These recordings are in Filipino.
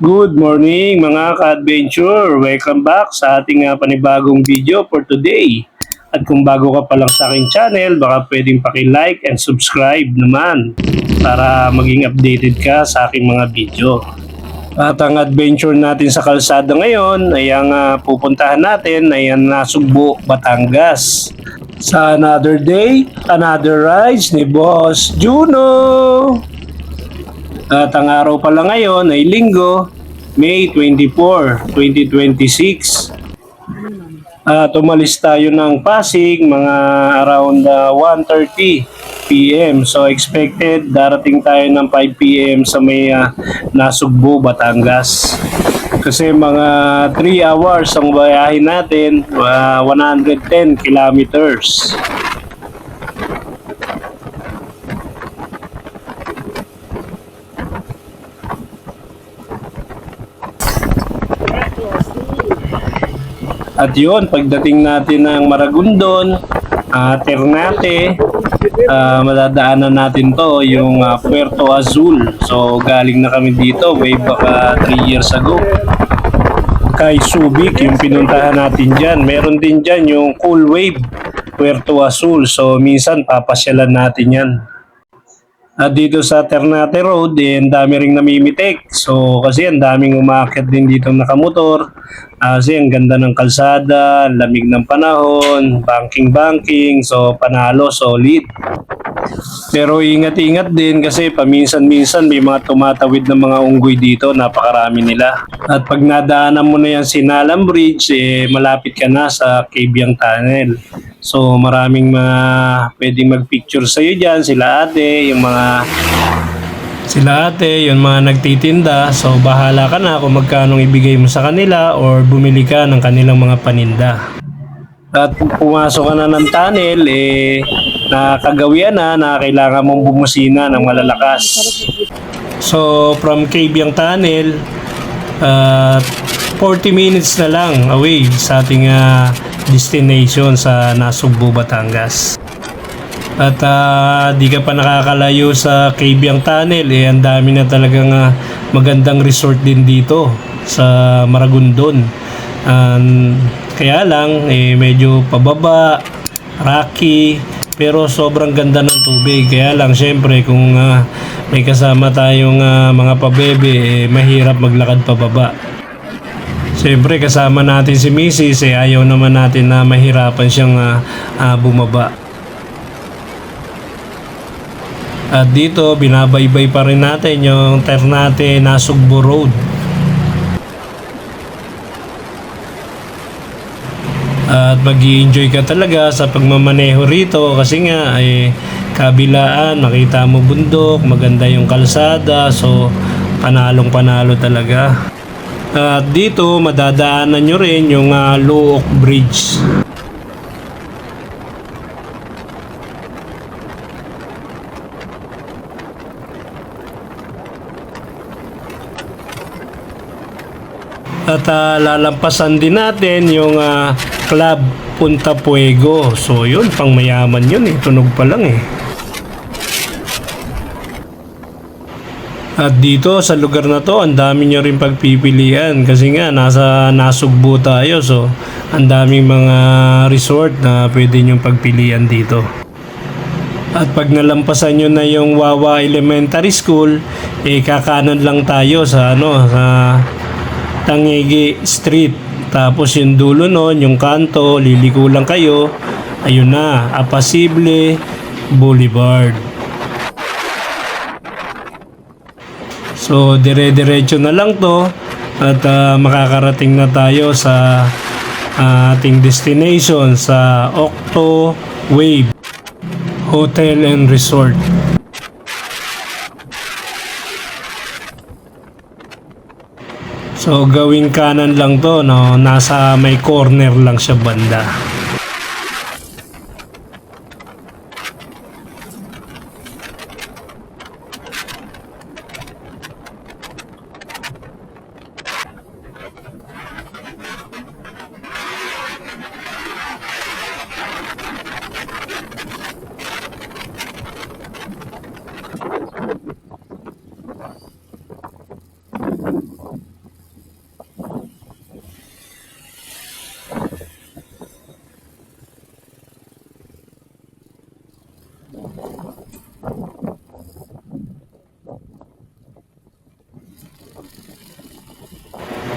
Good morning mga ka-adventure! Welcome back sa ating panibagong video for today. At kung bago ka pa lang sa aking channel, baka pwedeng paki-like and subscribe naman para maging updated ka sa aking mga video. At ang adventure natin sa kalsada ngayon ay ang pupuntahan natin ay ang Nasugbu, Batangas. Sa another day, another rides ni Boss Juno! At ang araw pala ngayon ay Linggo, May 24, 2026. At umalis tayo ng Pasig mga around 1:30 p.m. So expected darating tayo ng 5 p.m. sa may Nasugbu, Batangas. Kasi mga 3 hours ang bayahin natin, 110 kilometers. At yun, pagdating natin ng Maragondon, Ternate, madadaanan natin to yung Puerto Azul. So galing na kami dito way back 3 years ago. Kay Subic yung pinuntahan natin dyan. Meron din dyan yung Cool Wave, Puerto Azul. So minsan papasyalan natin yan. At dito sa Ternate Road, ang dami ring namimitik. So kasi ang daming umaakit din dito nakamotor. Kasi ang ganda ng kalsada, lamig ng panahon, banking. So panalo, solid. Pero ingat-ingat din kasi paminsan-minsan may mga tumatawid ng mga unggoy dito, napakarami nila. At pag nadaanan mo na yan Sinalan Bridge, malapit ka na sa Cabiang Tunnel. So maraming mga pwedeng magpicture sa'yo dyan, sila ate, yung mga nagtitinda. So bahala ka na kung magkano ibigay mo sa kanila or bumili ka ng kanilang mga paninda. At pumasok ka na ng tunnel, nakagawian na kailangan mong bumusina ng malalakas. So from Cabiang Tunnel, 40 minutes na lang away sa ating destination sa Nasugbu, Batangas. At di ka pa nakakalayo sa Cabiang Tunnel, ang dami na talagang magandang resort din dito sa Maragondon. Kaya lang medyo pababa, rocky, pero sobrang ganda ng tubig. Kaya lang syempre kung may kasama tayong mga pabebe, mahirap maglakad pababa. Siyempre kasama natin si Mrs. Ayaw naman natin na mahirapan siyang bumaba. At dito binabaybay pa rin natin yung Ternate Nasugbu Road. At mag-i-enjoy ka talaga sa pagmamaneho rito kasi nga kabilaan, makita mo bundok, maganda yung kalsada, so panalong-panalo talaga. At dito madadaanan nyo rin yung Luok Bridge. At lalampasan din natin yung Club Punta Puego. So yun, pang mayaman yun tunog pa lang At dito sa lugar na to, ang dami nyo rin pagpipilian kasi nga nasa Nasugbu tayo. So ang daming mga resort na pwede nyong pagpilian dito. At pag nalampasan nyo na yung Wawa Elementary School, kakanan lang tayo sa Tangigi Street. Tapos yung dulo nun, yung kanto, liliko lang kayo. Ayun na, Apasible Boulevard. So dire-diretso na lang to at makakarating na tayo sa ating destination sa Octo Wave Hotel and Resort. So gawing kanan lang to, nasa may corner lang siya banda.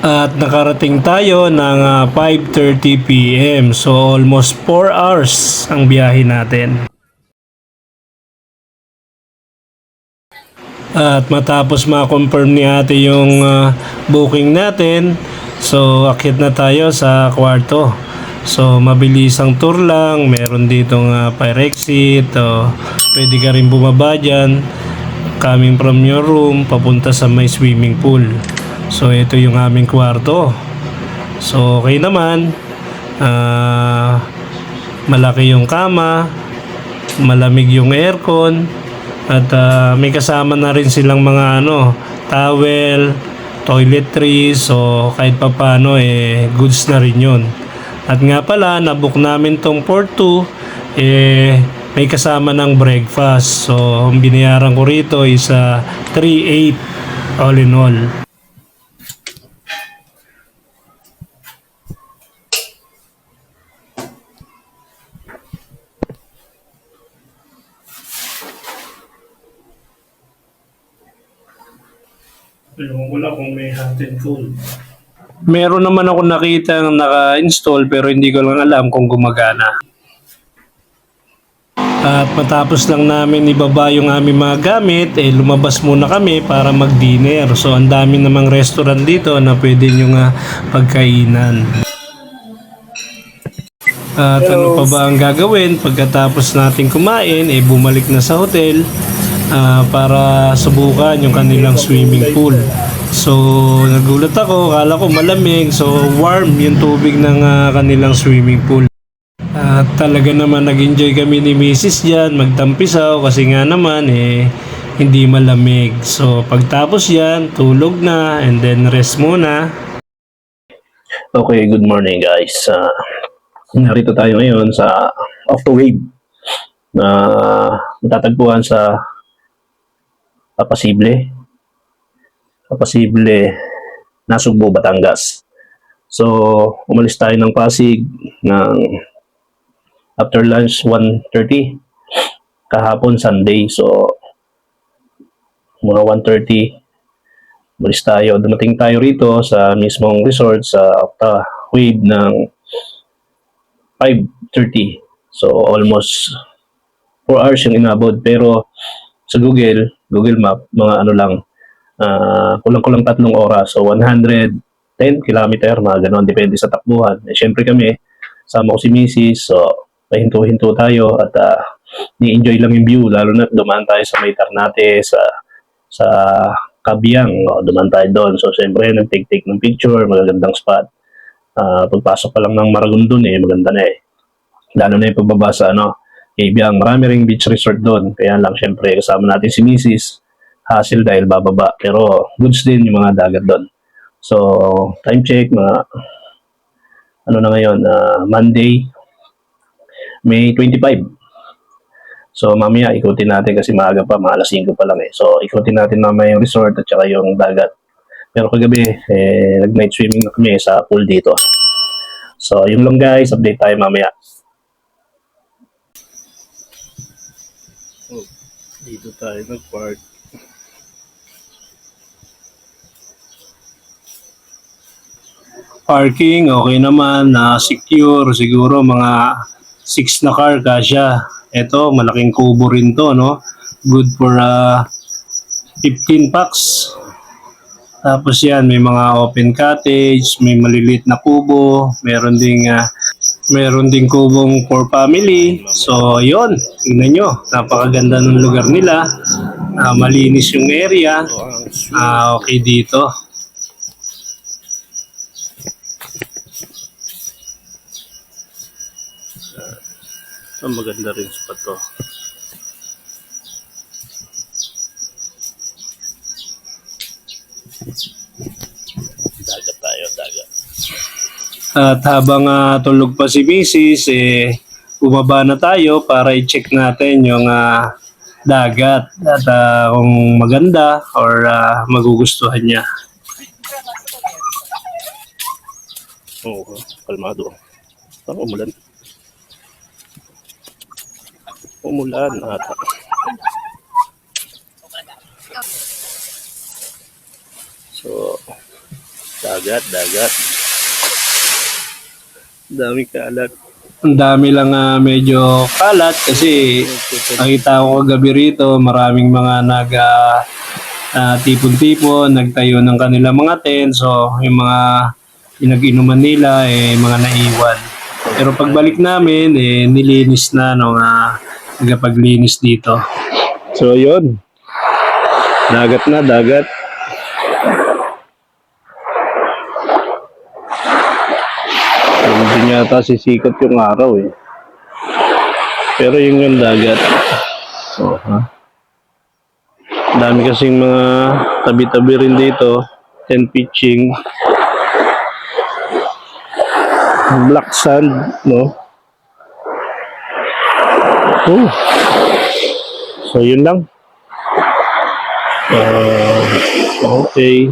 At nakarating tayo ng 5:30 p.m. So almost 4 hours ang biyahe natin. At matapos ma-confirm ni ate yung booking natin, so akit na tayo sa kwarto. So mabilis ang tour lang, meron ditong fire exit, pwede ka rin bumaba dyan, coming from your room, papunta sa may swimming pool. So ito yung aming kwarto. So okay naman, malaki yung kama, malamig yung aircon, at may kasama na rin silang mga towel, toiletries, so kahit papano goods na rin yun. At nga pala, nabook namin tong for 2, may kasama ng breakfast. So ang binayaran ko rito is 3,800 all in all. Ewan ko lang kung may hot and cold. Meron naman ako nakita naka-install pero hindi ko lang alam kung gumagana. At matapos lang namin ibaba yung aming mga gamit, lumabas muna kami para mag-dinner. So ang dami namang restaurant dito na pwede nyo pagkainan. At ano pa ba ang gagawin pagkatapos natin kumain, bumalik na sa hotel para subukan yung kanilang swimming pool. So nagulat ako, akala ko malamig, so warm yung tubig ng kanilang swimming pool. At talaga naman nag-enjoy kami ni Mrs. dyan, magtampisaw kasi nga naman hindi malamig. So pagtapos yan, tulog na and then rest muna. Okay, good morning guys. Narito tayo ngayon sa Off the Wave na matatagpuan sa Apasible, Nasugbo, Batangas. So, umalis tayo ng Pasig ng after lunch 1:30 kahapon Sunday. So, mga 1:30 umalis tayo. Dumating tayo rito sa mismong resort sa Off the Wave ng 5:30. So, almost 4 hours yung inabot. Pero sa Google Map, mga kulang-kulang 3 oras. So, 110 kilometer, mga ganon. Depende sa takbuhan. Siyempre kami, sama ko si Mrs. So, pahinto-hinto tayo at ni-enjoy lang yung view. Lalo na dumaan tayo sa may Ternate, sa Kabyang. Dumaan tayo doon. So, siyempre, nag-take ng picture, magagandang spot. Pagpasok pa lang ng Maragondon, maganda na Lalo na yung pagbaba sa Kabyang. Marami ring beach resort doon. Kaya lang, syempre, kasama natin si Mrs. Hassle dahil bababa. Pero goods din yung mga dagat doon. So, time check, na ngayon, Monday, May 25. So, mamaya, ikutin natin kasi maaga pa, mga alas 5 pa lang So, ikutin natin mamaya yung resort at saka yung dagat. Pero kagabi, nag-night swimming na kami sa pool dito. So, yun lang guys, update tayo mamaya. Dito tayo nag-park. Parking, okay naman, secure, siguro mga 6 na car kasya. Ito, malaking kubo rin to, no? Good for 15 packs. Tapos yan, may mga open cottage, may maliliit na kubo, meron ding kubong for family. So, yun, tingnan nyo, napakaganda ng lugar nila. Malinis yung area. Okay dito. Maganda rin spot to. Dagat. At habang tulog pa si Mrs., bumaba na tayo para i-check natin yung dagat at kung maganda or magugustuhan niya. Kalmado. Umulan. Umulan ata. So, Dagat. Dami kalat. Ang dami lang medyo kalat kasi nakita ko kagabi rito maraming mga tipon-tipon, nagtayo ng kanilang mga tent. So yung mga pinag-inuman nila mga naiwan. Pero pagbalik namin nilinis na nung nagapaglinis dito. So yun. Dagat. Hindi yata sisikat yung araw eh. Pero yung dagat. So, dami kasing mga tabi-tabi rin dito. Tent pitching. Black sand, no? Oh. So, yun lang. Okay.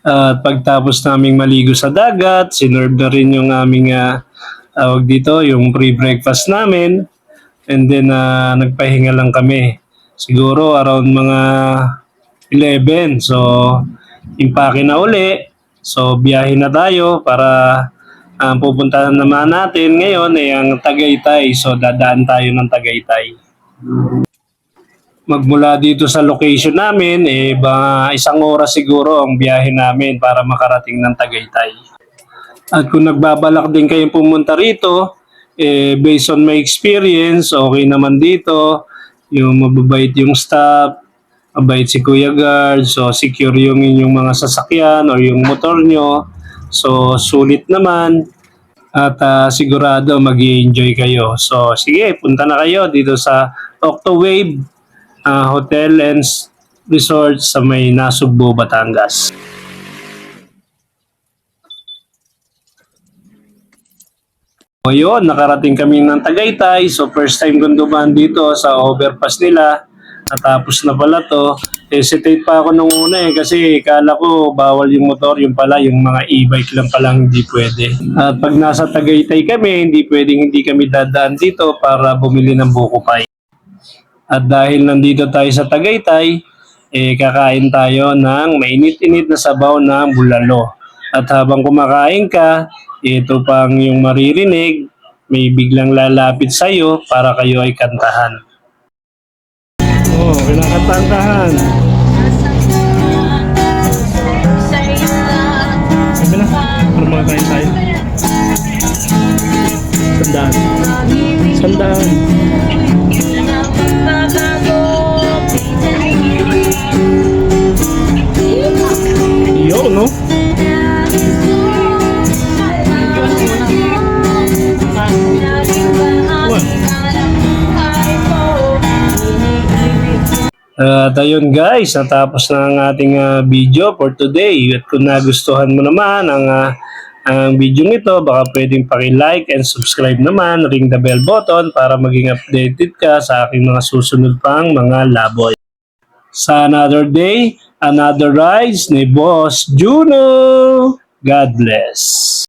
At pagtapos naming maligo sa dagat, sinerve na rin yung aming tawag dito, yung pre-breakfast namin. And then nagpahinga lang kami. Siguro around mga 11. So, impake na uli. So, biyahe na tayo para pupuntahan naman natin ngayon ang Tagaytay. So, dadaan tayo ng Tagaytay. Magmula dito sa location namin, isang oras siguro ang biyahe namin para makarating ng Tagaytay. At kung nagbabalak din kayong pumunta rito, based on my experience, okay naman dito. Yung mababait yung staff, mabait si Kuya Guard, so secure yung inyong mga sasakyan or yung motor nyo. So sulit naman at sigurado mag-i-enjoy kayo. So sige, punta na kayo dito sa Octowave Hotel and Resort sa may Nasugbu, Batangas. Ngayon, nakarating kami ng Tagaytay. So first time kong dumaan dito sa overpass nila. Natapos na pala to. Hesitate pa ako nung una kasi kala ko bawal yung motor, yung pala yung mga e-bike lang palang hindi pwede. At pag nasa Tagaytay kami, hindi kami dadaan dito para bumili ng buko pie. At dahil nandito tayo sa Tagaytay, kakain tayo ng mainit-init na sabaw na bulalo. At habang kumakain ka, ito pang yung maririnig, may biglang lalapit sa'yo para kayo ay kantahan. Oh, kinakatantahan. Sabi na, para makakain tayo. Sandaan. Sandaan. Yo, no? At ayun guys, natapos na ang ating video for today. At kung nagustuhan mo naman ang video ito, baka pwedeng paki-like and subscribe naman, ring the bell button para maging updated ka sa aking mga susunod pang mga laboy. Sa another day, another rise ni Boss Juno. God bless.